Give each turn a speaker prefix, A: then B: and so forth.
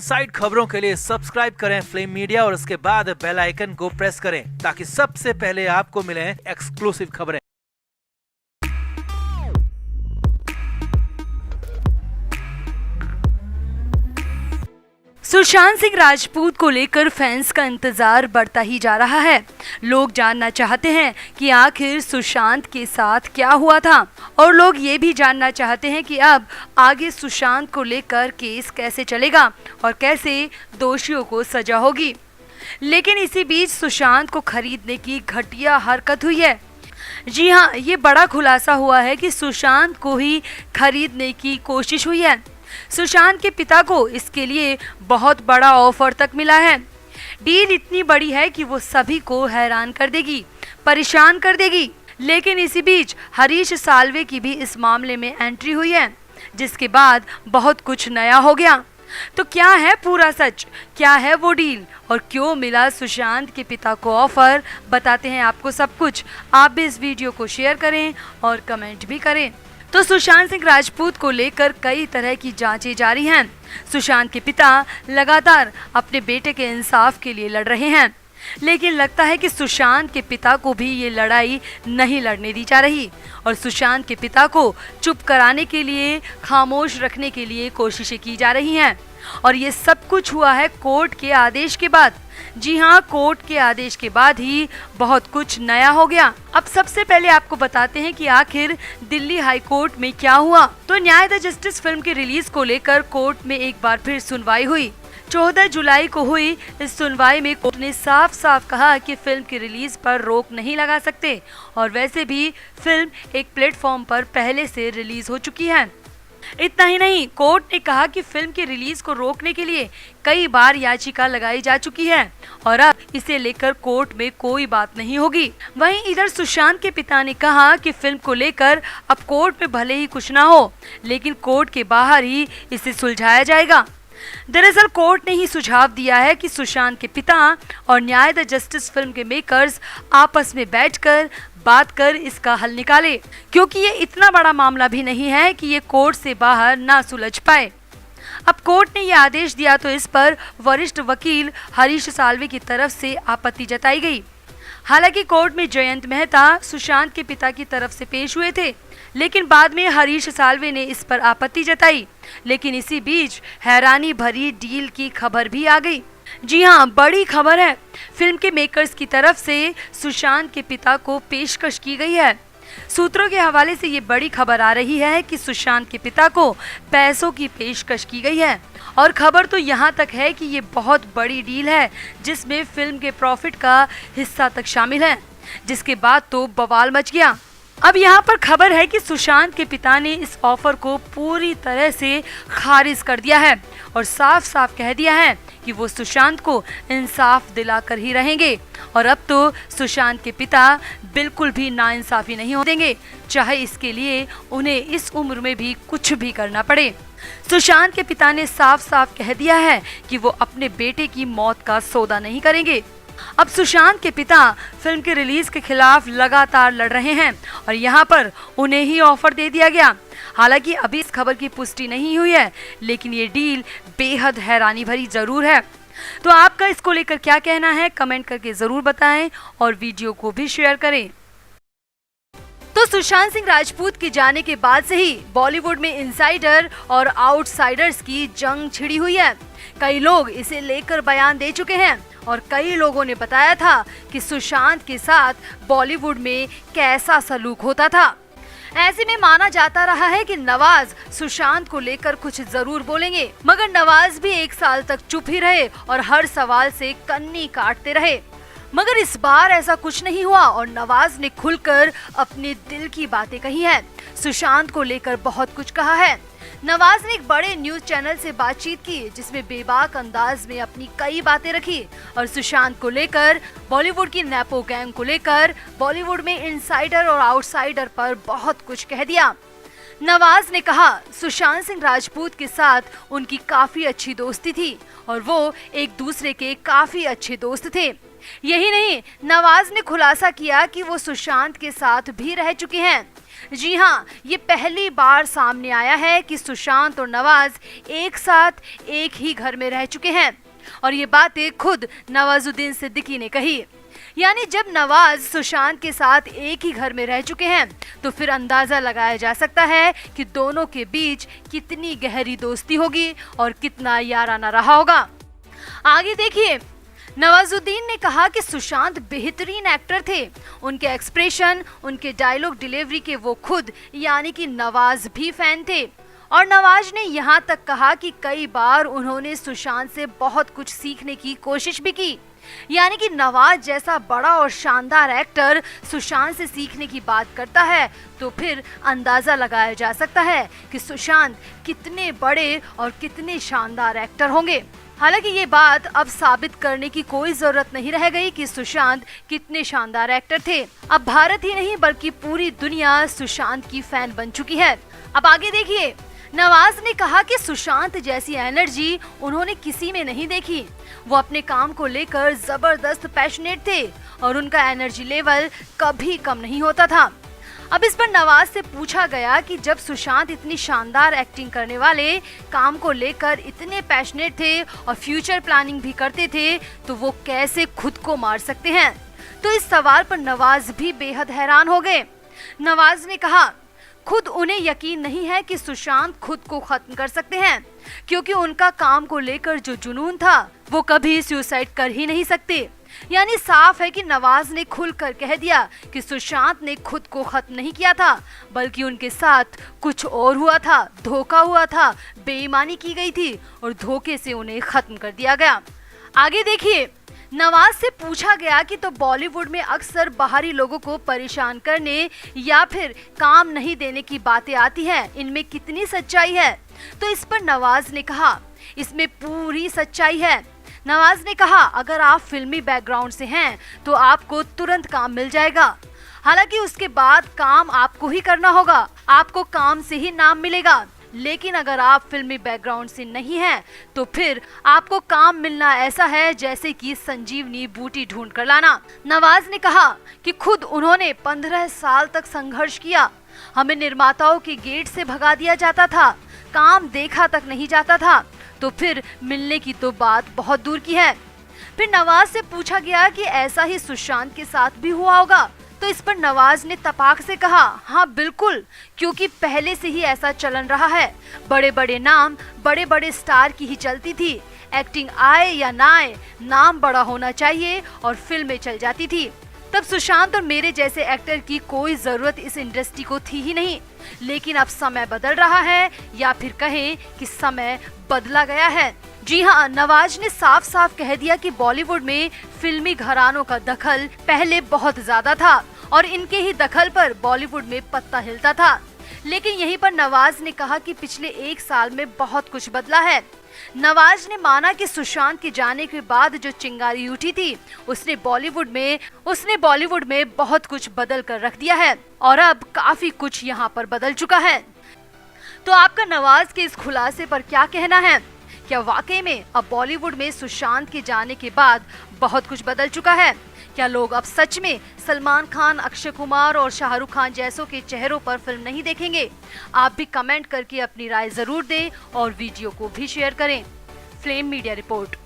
A: Side खबरों के लिए सब्सक्राइब करें फ्लेम मीडिया और उसके बाद बेल आइकन को प्रेस करें ताकि सबसे पहले आपको मिले एक्सक्लूसिव खबरें।
B: सुशांत सिंह राजपूत को लेकर फैंस का इंतजार बढ़ता ही जा रहा है। लोग जानना चाहते हैं कि आखिर सुशांत के साथ क्या हुआ था और लोग ये भी जानना चाहते हैं कि अब आगे सुशांत को लेकर केस कैसे चलेगा और कैसे दोषियों को सजा होगी। लेकिन इसी बीच सुशांत को खरीदने की घटिया हरकत हुई है। जी हाँ, ये बड़ा खुलासा हुआ है कि सुशांत को ही खरीदने की कोशिश हुई है। सुशांत के पिता को इसके लिए बहुत बड़ा ऑफर तक मिला है। डील इतनी बड़ी है कि वो सभी को हैरान कर देगी, परेशान कर देगी। लेकिन इसी बीच हरीश साल्वे की भी इस मामले में एंट्री हुई है, जिसके बाद बहुत कुछ नया हो गया। तो क्या है पूरा सच, क्या है वो डील और क्यों मिला सुशांत के पिता को ऑफर, बताते हैं आपको सब कुछ। आप भी इस वीडियो को शेयर करें और कमेंट भी करें। तो सुशांत सिंह राजपूत को लेकर कई तरह की जांचें जारी हैं। सुशांत के पिता लगातार अपने बेटे के इंसाफ के लिए लड़ रहे हैं, लेकिन लगता है कि सुशांत के पिता को भी ये लड़ाई नहीं लड़ने दी जा रही और सुशांत के पिता को चुप कराने के लिए, खामोश रखने के लिए कोशिशें की जा रही हैं। और ये सब कुछ हुआ है कोर्ट के आदेश के बाद। जी हाँ, कोर्ट के आदेश के बाद ही बहुत कुछ नया हो गया। अब सबसे पहले आपको बताते हैं कि आखिर दिल्ली हाई कोर्ट में क्या हुआ। तो न्याय द जस्टिस फिल्म की रिलीज को लेकर कोर्ट में एक बार फिर सुनवाई हुई। 14 जुलाई को हुई इस सुनवाई में कोर्ट ने साफ साफ कहा कि फिल्म की रिलीज पर रोक नहीं लगा सकते और वैसे भी फिल्म एक प्लेटफॉर्म पर पहले से रिलीज हो चुकी है। इतना ही नहीं, कोर्ट ने कहा कि फिल्म की रिलीज को रोकने के लिए कई बार याचिका लगाई जा चुकी है और अब इसे लेकर कोर्ट में कोई बात नहीं होगी। वहीं इधर सुशांत के पिता ने कहा कि फिल्म को लेकर अब कोर्ट में भले ही कुछ ना हो, लेकिन कोर्ट के बाहर ही इसे सुलझाया जाएगा। दरअसल कोर्ट ने ही सुझाव दिया है कि सुशांत के पिता और न्याय द जस्टिस फिल्म के मेकर्स आपस में बैठकर बात कर इसका हल निकाले, क्योंकि ये इतना बड़ा मामला भी नहीं है कि ये कोर्ट से बाहर ना सुलझ पाए। अब कोर्ट ने ये आदेश दिया तो इस पर वरिष्ठ वकील हरीश साल्वे की तरफ से आपत्ति जताई गई। हालांकि कोर्ट में जयंत मेहता सुशांत के पिता की तरफ से पेश हुए थे, लेकिन बाद में हरीश साल्वे ने इस पर आपत्ति जताई। लेकिन इसी बीच हैरानी भरी डील की खबर भी आ गई। जी हाँ, बड़ी खबर है। फिल्म के मेकर्स की तरफ से सुशांत के पिता को पेशकश की गई है। सूत्रों के हवाले से ये बड़ी खबर आ रही है कि सुशांत के पिता को पैसों की पेशकश की गई है और खबर तो यहाँ तक है कि ये बहुत बड़ी डील है जिसमें फिल्म के प्रॉफिट का हिस्सा तक शामिल है, जिसके बाद तो बवाल मच गया। अब यहाँ पर खबर है कि सुशांत के पिता ने इस ऑफर को पूरी तरह से खारिज कर दिया है और साफ साफ कह दिया है कि वो सुशांत को इंसाफ दिलाकर ही रहेंगे और अब तो सुशांत के पिता बिल्कुल भी नाइंसाफी नहीं हो देंगे, चाहे इसके लिए उन्हें इस उम्र में भी कुछ भी करना पड़े। सुशांत के पिता ने साफ साफ कह दिया है कि वो अपने बेटे की मौत का सौदा नहीं करेंगे। अब सुशांत के पिता फिल्म के रिलीज के खिलाफ लगातार लड़ रहे हैं और यहाँ पर उन्हें ही ऑफर दे दिया गया। हालांकि अभी इस खबर की पुष्टि नहीं हुई है, लेकिन ये डील बेहद हैरानी भरी जरूर है। तो आपका इसको लेकर क्या कहना है, कमेंट करके जरूर बताएं और वीडियो को भी शेयर करें। तो सुशांत सिंह राजपूत के जाने के बाद से ही बॉलीवुड में इनसाइडर और आउटसाइडर्स की जंग छिड़ी हुई है। कई लोग इसे लेकर बयान दे चुके हैं और कई लोगों ने बताया था कि सुशांत के साथ बॉलीवुड में कैसा सलूक होता था। ऐसे में माना जाता रहा है कि नवाज सुशांत को लेकर कुछ जरूर बोलेंगे, मगर नवाज भी 1 साल तक चुप ही रहे और हर सवाल से कन्नी काटते रहे। मगर इस बार ऐसा कुछ नहीं हुआ और नवाज ने खुलकर अपने दिल की बातें कही हैं। सुशांत को लेकर बहुत कुछ कहा है। नवाज ने एक बड़े न्यूज चैनल से बातचीत की जिसमें बेबाक अंदाज में अपनी कई बातें रखी और सुशांत को लेकर, बॉलीवुड की नेपो गैंग को लेकर, बॉलीवुड में इनसाइडर और आउटसाइडर पर बहुत कुछ कह दिया। नवाज ने कहा सुशांत सिंह राजपूत के साथ उनकी काफी अच्छी दोस्ती थी और वो एक दूसरे के काफी अच्छे दोस्त थे। यही नहीं, नवाज ने खुलासा किया कि वो सुशांत के साथ भी रह चुके हैं। जी हाँ, ये पहली बार सामने आया है कि सुशांत और नवाज एक साथ एक ही घर में रह चुके हैं और ये बातें खुद नवाजुद्दीन सिद्दीकी ने कही। यानी जब नवाज सुशांत के साथ एक ही घर में रह चुके हैं तो फिर अंदाजा लगाया जा सकता है कि दोनों के बीच कितनी गहरी दोस्ती होगी और कितना याराना रहा होगा। आगे देखिए, नवाजुद्दीन ने कहा कि सुशांत बेहतरीन एक्टर थे। उनके एक्सप्रेशन, उनके डायलॉग डिलीवरी के वो खुद यानी कि नवाज भी फैन थे और नवाज ने यहाँ तक कहा कि कई बार उन्होंने सुशांत से बहुत कुछ सीखने की कोशिश भी की। यानी कि नवाज जैसा बड़ा और शानदार एक्टर सुशांत से सीखने की बात करता है तो फिर अंदाजा लगाया जा सकता है कि सुशांत कितने बड़े और कितने शानदार एक्टर होंगे। हालांकि ये बात अब साबित करने की कोई जरूरत नहीं रह गई कि सुशांत कितने शानदार एक्टर थे। अब भारत ही नहीं बल्कि पूरी दुनिया सुशांत की फैन बन चुकी है। अब आगे देखिए, नवाज ने कहा कि सुशांत जैसी एनर्जी उन्होंने किसी में नहीं देखी। वो अपने काम को लेकर जबरदस्त पैशनेट थे और उनका एनर्जी लेवल कभी कम नहीं होता था। अब इस पर नवाज से पूछा गया कि जब सुशांत इतनी शानदार एक्टिंग करने वाले, काम को लेकर इतने पैशनेट थे और फ्यूचर प्लानिंग भी करते थे तो वो कैसे खुद को मार सकते हैं। तो इस सवाल पर नवाज भी बेहद हैरान हो गए। नवाज ने कहा खुद उन्हें यकीन नहीं है कि सुशांत खुद को खत्म कर सकते हैं क्योंकि उनका काम को लेकर जो जुनून था वो कभी सुसाइड कर ही नहीं सकते। यानी साफ है कि नवाज ने खुलकर कह दिया कि सुशांत ने खुद को खत्म नहीं किया था बल्कि उनके साथ कुछ और हुआ था, धोखा हुआ था, बेईमानी की गई थी और धोखे से उन्हें खत्म कर दिया गया। आगे देखिए, नवाज से पूछा गया कि तो बॉलीवुड में अक्सर बाहरी लोगों को परेशान करने या फिर काम नहीं देने की बातें आती हैं, इनमें कितनी सच्चाई है। तो इस पर नवाज ने कहा इसमें पूरी सच्चाई है। नवाज ने कहा अगर आप फिल्मी बैकग्राउंड से हैं तो आपको तुरंत काम मिल जाएगा। हालांकि उसके बाद काम आपको ही करना होगा, आपको काम से ही नाम मिलेगा। लेकिन अगर आप फिल्मी बैकग्राउंड से नहीं हैं तो फिर आपको काम मिलना ऐसा है जैसे कि संजीवनी बूटी ढूंढ कर लाना। नवाज ने कहा कि खुद उन्होंने 15 साल तक संघर्ष किया। हमें निर्माताओं के गेट से भगा दिया जाता था, काम देखा तक नहीं जाता था, तो फिर मिलने की तो बात बहुत दूर की है। फिर नवाज से पूछा गया कि ऐसा ही सुशांत के साथ भी हुआ होगा। तो इस पर नवाज ने तपाक से कहा हाँ बिल्कुल, क्योंकि पहले से ही ऐसा चलन रहा है। बड़े बड़े नाम, बड़े बड़े स्टार की ही चलती थी। एक्टिंग आए या ना आए, नाम बड़ा होना चाहिए और फिल्में चल जाती थी। तब सुशांत और मेरे जैसे एक्टर की कोई जरूरत इस इंडस्ट्री को थी ही नहीं। लेकिन अब समय बदल रहा है या फिर कहें कि समय बदला गया है। जी हाँ, नवाज ने साफ साफ कह दिया कि बॉलीवुड में फिल्मी घरानों का दखल पहले बहुत ज्यादा था और इनके ही दखल पर बॉलीवुड में पत्ता हिलता था। लेकिन यहीं पर नवाज ने कहा कि पिछले 1 साल में बहुत कुछ बदला है। नवाज ने माना कि सुशांत के जाने के बाद जो चिंगारी उठी थी उसने बॉलीवुड में बहुत कुछ बदल कर रख दिया है और अब काफी कुछ यहाँ पर बदल चुका है। तो आपका नवाज के इस खुलासे पर क्या कहना है? क्या वाकई में अब बॉलीवुड में सुशांत के जाने के बाद बहुत कुछ बदल चुका है? क्या लोग अब सच में सलमान खान, अक्षय कुमार और शाहरुख खान जैसों के चेहरों पर फिल्म नहीं देखेंगे? आप भी कमेंट करके अपनी राय जरूर दें और वीडियो को भी शेयर करें। Flame media report.